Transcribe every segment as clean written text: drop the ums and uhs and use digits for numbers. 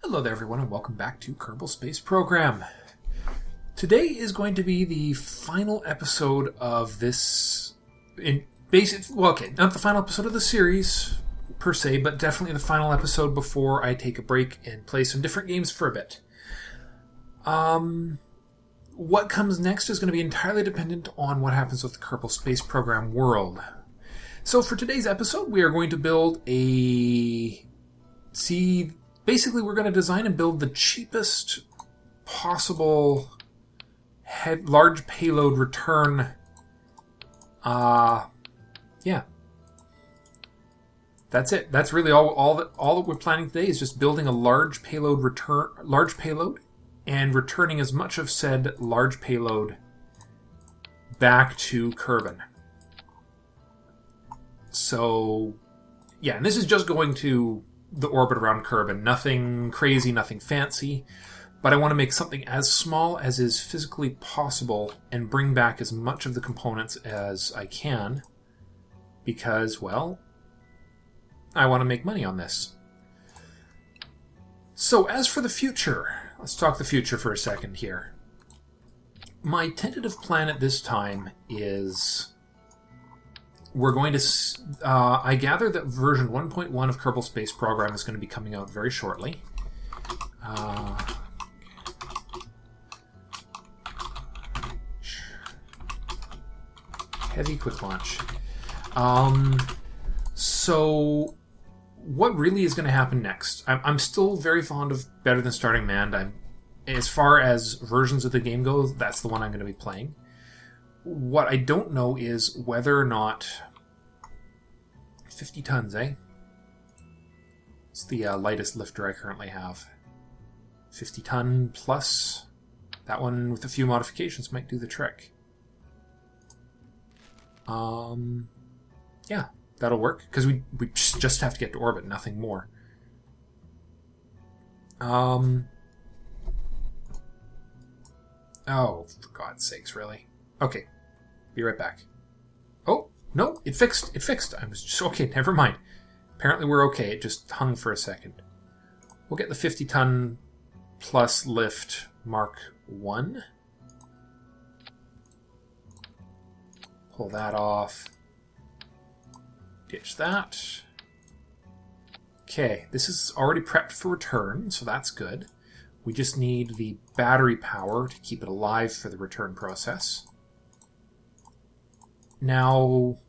Hello there everyone and welcome back to Kerbal Space Program. Today is going to be the final episode of this, not the final episode of the series per se, but definitely the final episode before I take a break and play some different games for a bit. What comes next is going to be entirely dependent on what happens with the Kerbal Space Program world. So for today's episode, we are going to build basically we're going to design and build the cheapest possible large payload return. Yeah. That's it. That's really all that we're planning today is just building a large payload and returning as much of said large payload back to Kerbin. So, yeah, and this is just going to the orbit around Kerbin. Nothing crazy, nothing fancy, but I want to make something as small as is physically possible and bring back as much of the components as I can because, well, I want to make money on this. So as for the future, let's talk the future for a second here. My tentative plan at this time is we're going to... I gather that version 1.1 of Kerbal Space Program is going to be coming out very shortly. Heavy quick launch. So what really is going to happen next? I'm still very fond of Better Than Starting Manned. As far as versions of the game go, that's the one I'm going to be playing. What I don't know is whether or not 50 tons, eh? It's the lightest lifter I currently have. 50 ton plus. That one with a few modifications might do the trick. Yeah, that'll work because we just have to get to orbit, nothing more. Oh, for God's sakes, really? Okay, be right back. Oh, no, it fixed. I was just, okay, never mind. Apparently we're okay, it just hung for a second. We'll get the 50 ton plus lift Mark 1. Pull that off. Ditch that. Okay, this is already prepped for return, so that's good. We just need the battery power to keep it alive for the return process. Now,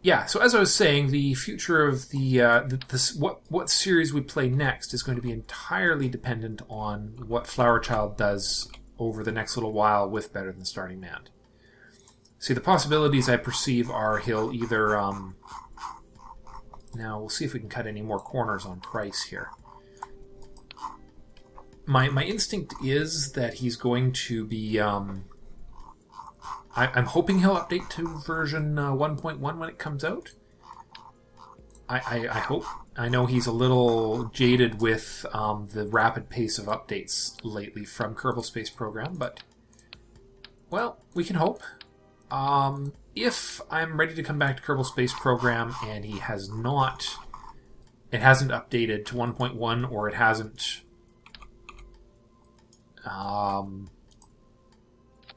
yeah, so as I was saying, the future of what series we play next is going to be entirely dependent on what Flower Child does over the next little while with Better Than Starting Manned. See, the possibilities I perceive are he'll either... now, we'll see if we can cut any more corners on price here. My instinct is that he's going to be... I'm hoping he'll update to version 1.1 when it comes out. I hope. I know he's a little jaded with the rapid pace of updates lately from Kerbal Space Program, but, well, we can hope. If I'm ready to come back to Kerbal Space Program and it hasn't updated to 1.1 or it hasn't...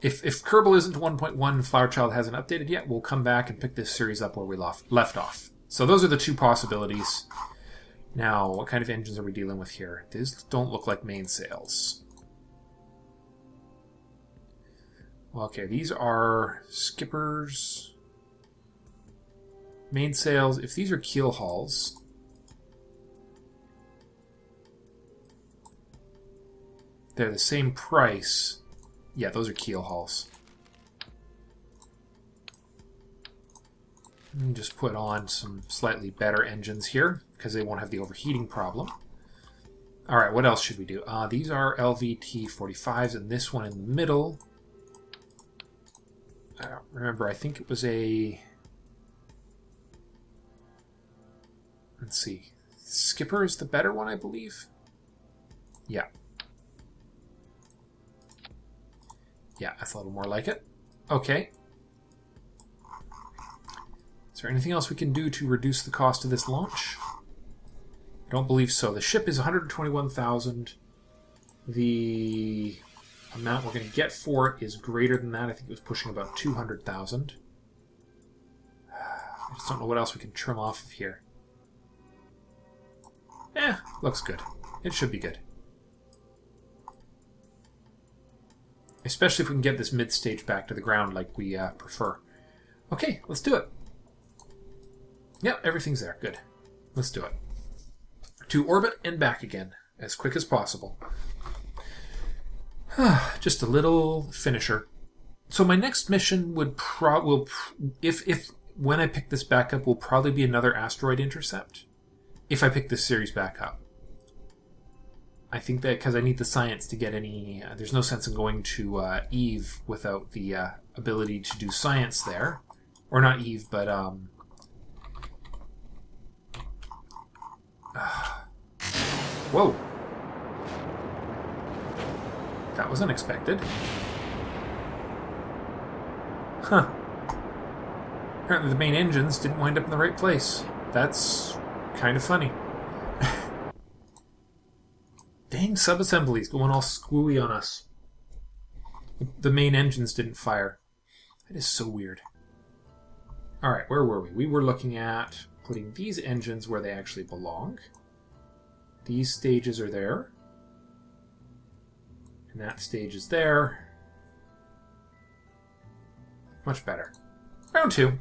If Kerbal isn't to 1.1 and Flower Child hasn't updated yet, we'll come back and pick this series up where we left off. So those are the two possibilities. Now, what kind of engines are we dealing with here? These don't look like mainsails. Okay, these are skippers. Mainsails. If these are keel hauls... they're the same price... Yeah, those are keel hauls. And just put on some slightly better engines here, because they won't have the overheating problem. Alright, what else should we do? These are LVT-45s, and this one in the middle... I don't remember, I think it was a... Let's see. Skipper is the better one, I believe? Yeah. Yeah, that's a little more like it. Okay. Is there anything else we can do to reduce the cost of this launch? I don't believe so. The ship is 121,000. The amount we're going to get for it is greater than that. I think it was pushing about 200,000. I just don't know what else we can trim off of here. Looks good. It should be good. Especially if we can get this mid-stage back to the ground like we prefer. Okay, let's do it. Yep, everything's there. Good. Let's do it. To orbit and back again, as quick as possible. Just a little finisher. So my next mission would if when I pick this back up, will probably be another asteroid intercept. If I pick this series back up. I think that because I need the science to get any... there's no sense in going to Eve without the ability to do science there. Or not Eve, but... Whoa! That was unexpected. Huh. Apparently the main engines didn't wind up in the right place. That's kind of funny. Dang sub-assemblies going all screwy on us. The main engines didn't fire. That is so weird. Alright, where were we? We were looking at putting these engines where they actually belong. These stages are there. And that stage is there. Much better. Round 2.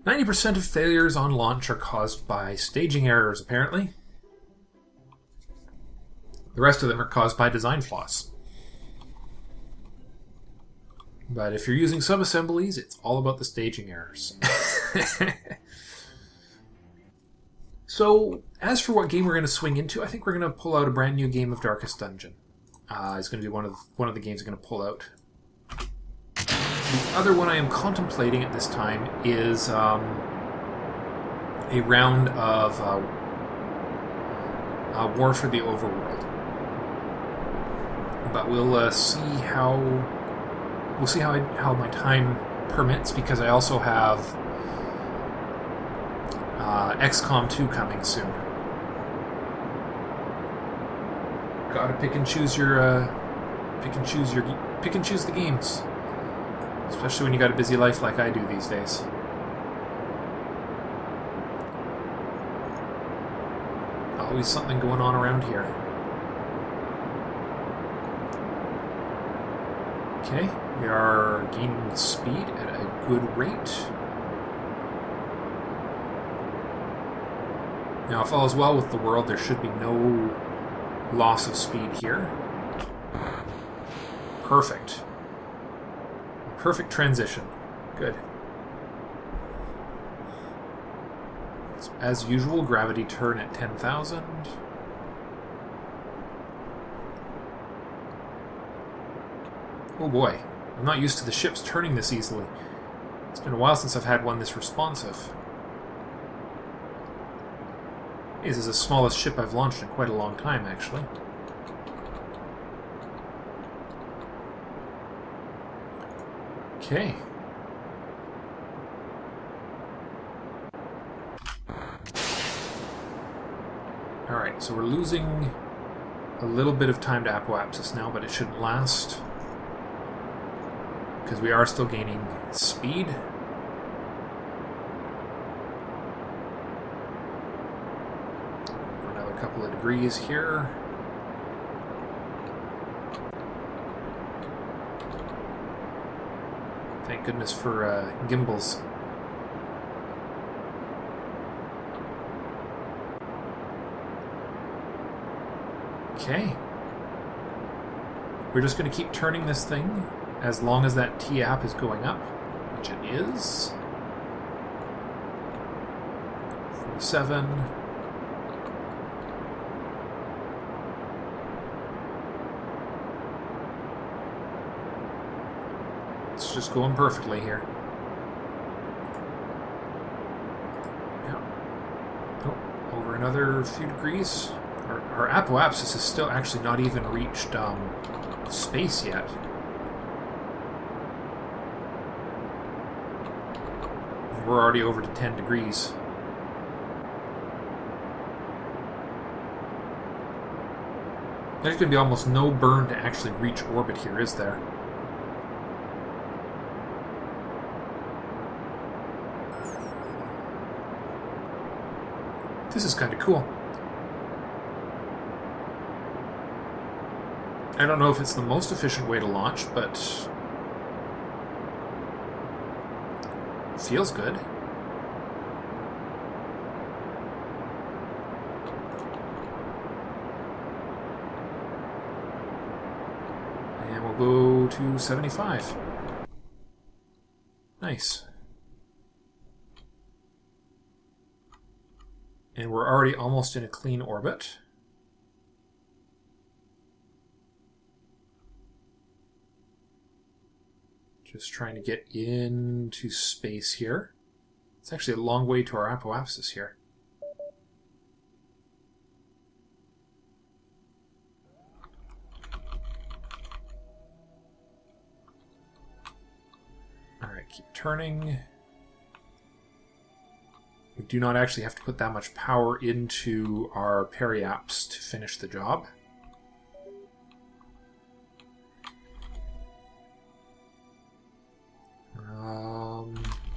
90% of failures on launch are caused by staging errors, apparently. The rest of them are caused by design flaws. But if you're using sub-assemblies, it's all about the staging errors. So, as for what game we're going to swing into, I think we're going to pull out a brand new game of Darkest Dungeon. It's going to be one of the games I'm going to pull out. The other one I am contemplating at this time is a round of War for the Overworld. But we'll see how my time permits, because I also have XCOM 2 coming soon. Gotta pick and choose the games, especially when you got a busy life like I do these days. Always something going on around here. Okay, we are gaining speed at a good rate. Now, if all is well with the world, there should be no loss of speed here. Perfect. Perfect transition. Good. So, as usual, gravity turn at 10,000. Oh boy, I'm not used to the ships turning this easily. It's been a while since I've had one this responsive. This is the smallest ship I've launched in quite a long time, actually. Okay. Alright, so we're losing a little bit of time to apoapsis now, but it shouldn't last, because we are still gaining speed. Another couple of degrees here. Thank goodness for gimbals. Okay. We're just going to keep turning this thing as long as that T-app is going up, which it is. 47. It's just going perfectly here. Yeah. Oh, over another few degrees. Our apoapsis has still actually not even reached space yet. We're already over to 10 degrees. There's going to be almost no burn to actually reach orbit here, is there? This is kind of cool. I don't know if it's the most efficient way to launch, but it feels good. And we'll go to 75. Nice. And we're already almost in a clean orbit. Just trying to get into space here. It's actually a long way to our apoapsis here. Alright, keep turning. We do not actually have to put that much power into our periaps to finish the job.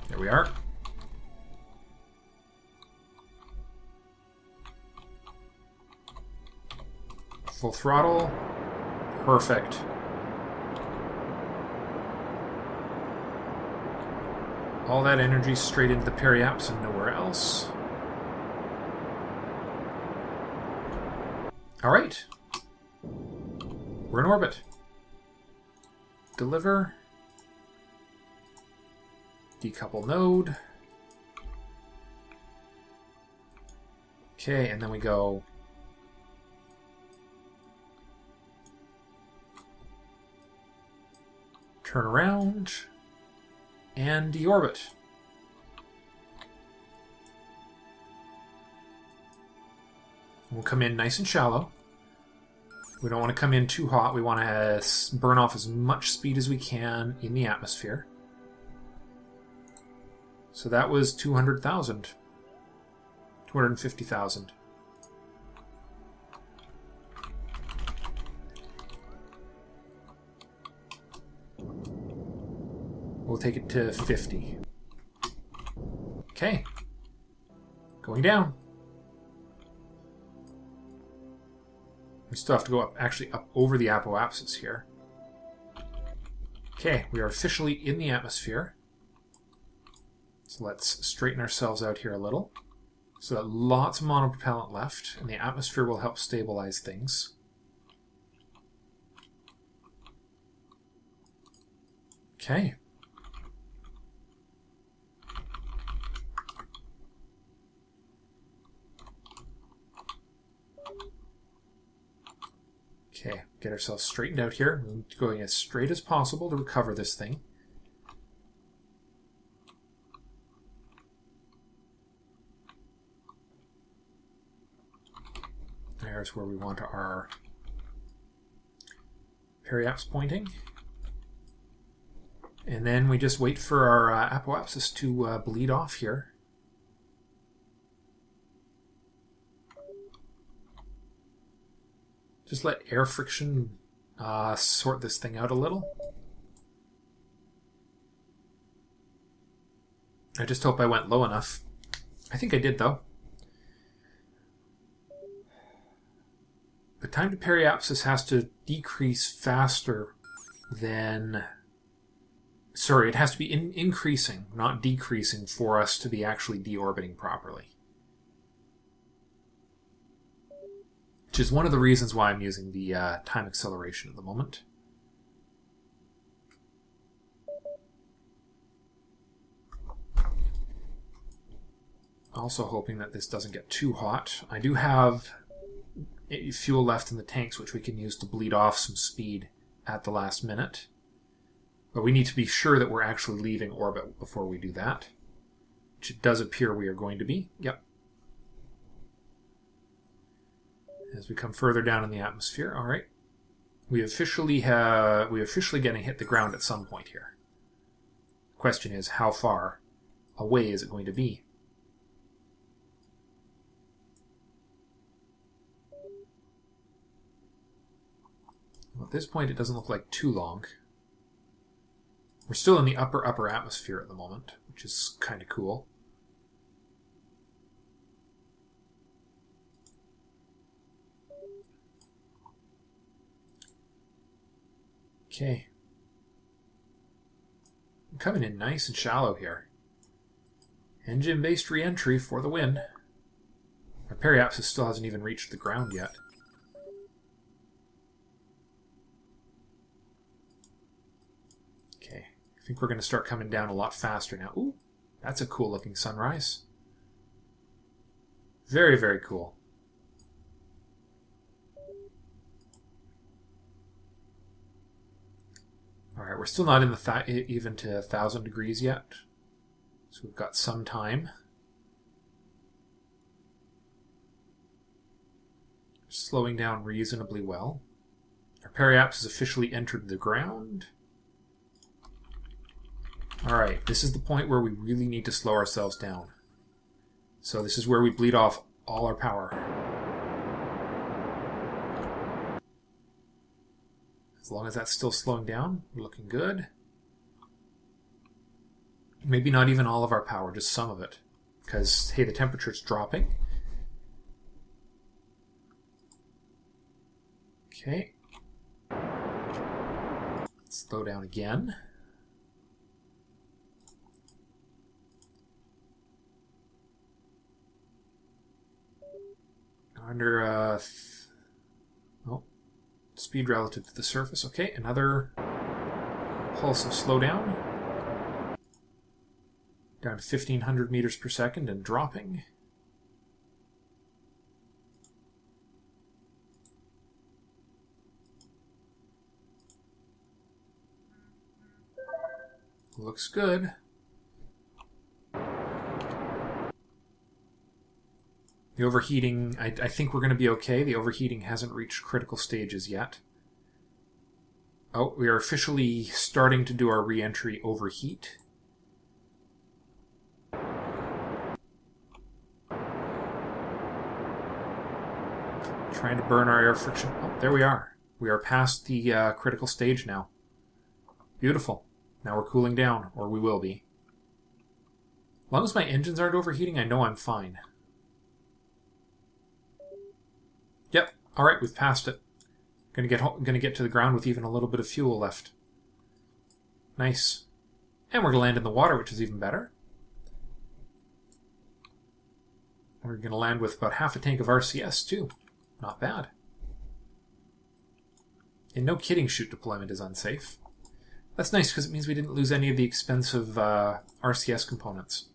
There we are. Full throttle. Perfect. All that energy straight into the periaps and nowhere else. All right. We're in orbit. Deliver. Decouple node. Okay, and then we go turn around and deorbit. We'll come in nice and shallow. We don't want to come in too hot. We want to burn off as much speed as we can in the atmosphere. So that was 200,000. 250,000. We'll take it to 50. Okay. Going down. We still have to go up, actually up over the apoapsis here. Okay, we are officially in the atmosphere. So let's straighten ourselves out here a little. So that lots of monopropellant left, and the atmosphere will help stabilize things. Okay. Okay, get ourselves straightened out here. We're going as straight as possible to recover this thing. There's where we want our periaps pointing. And then we just wait for our apoapsis to bleed off here. Just let air friction sort this thing out a little. I just hope I went low enough. I think I did, though. The time to periapsis has to decrease faster than... Sorry, it has to be increasing, not decreasing, for us to be actually deorbiting properly. Which is one of the reasons why I'm using the time acceleration at the moment. Also hoping that this doesn't get too hot. I do have fuel left in the tanks, which we can use to bleed off some speed at the last minute. But we need to be sure that we're actually leaving orbit before we do that. Which it does appear we are going to be. Yep. As we come further down in the atmosphere, all right. We officially going to hit the ground at some point here. The question is, how far away is it going to be? At this point, it doesn't look like too long. We're still in the upper atmosphere at the moment, which is kind of cool. Okay. I'm coming in nice and shallow here. Engine-based reentry for the win. Our periapsis still hasn't even reached the ground yet. Okay, I think we're going to start coming down a lot faster now. Ooh, that's a cool looking sunrise. Very, very cool. Alright, we're still not in the even to 1,000 degrees yet. So we've got some time. Slowing down reasonably well. Our periapsis has officially entered the ground. Alright, this is the point where we really need to slow ourselves down. So this is where we bleed off all our power. As long as that's still slowing down, we're looking good. Maybe not even all of our power, just some of it. Because, hey, the temperature's dropping. Okay. Slow down again. Under speed relative to the surface. Okay, another pulse of slowdown. Down to 1,500 meters per second and dropping. Looks good. The overheating, I think we're going to be okay. The overheating hasn't reached critical stages yet. Oh, we are officially starting to do our re-entry overheat. Trying to burn our air friction. Oh, there we are. We are past the critical stage now. Beautiful. Now we're cooling down, or we will be. As long as my engines aren't overheating, I know I'm fine. Yep. All right, we've passed it. Gonna get to the ground with even a little bit of fuel left. Nice. And we're gonna land in the water, which is even better. We're gonna land with about half a tank of RCS too. Not bad. And no kidding, chute deployment is unsafe. That's nice because it means we didn't lose any of the expensive RCS components.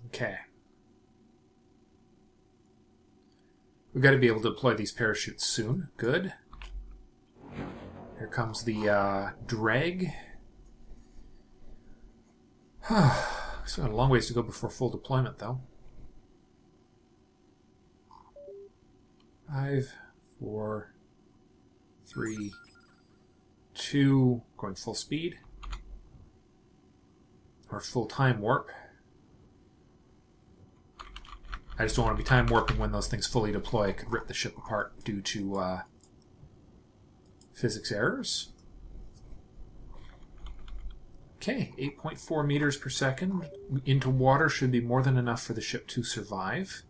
Okay. We've got to be able to deploy these parachutes soon. Good. Here comes the drag. Still got a long ways to go before full deployment, though. 5, 4, 3, 2, going full speed. Or full time warp. I just don't want to be time warping when those things fully deploy. It could rip the ship apart due to physics errors. Okay, 8.4 meters per second into water should be more than enough for the ship to survive.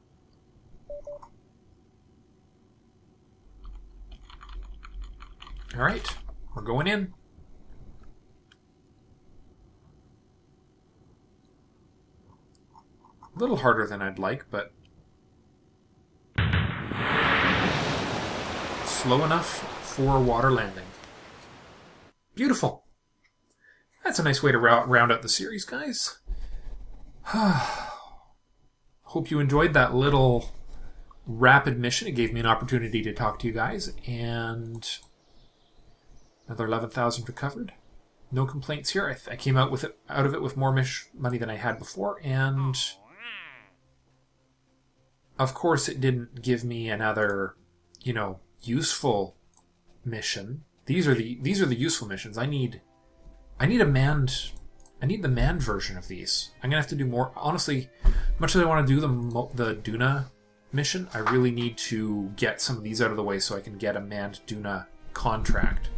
All right, we're going in. A little harder than I'd like, but slow enough for water landing. Beautiful. That's a nice way to round out the series, guys. Hope you enjoyed that little rapid mission. It gave me an opportunity to talk to you guys, and another 11,000 recovered. No complaints here. I came out of it with more money than I had before, and of course it didn't give me another, useful mission. These are the useful missions. I need the manned version of these. I'm gonna have to do more. Honestly, much as I want to do the Duna mission. I really need to get some of these out of the way so I can get a manned Duna contract.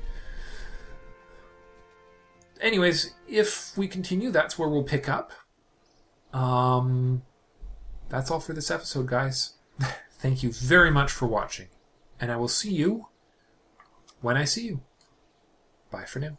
Anyways, if we continue, that's where we'll pick up. That's all for this episode, guys. Thank you very much for watching, and I will see you when I see you. Bye for now.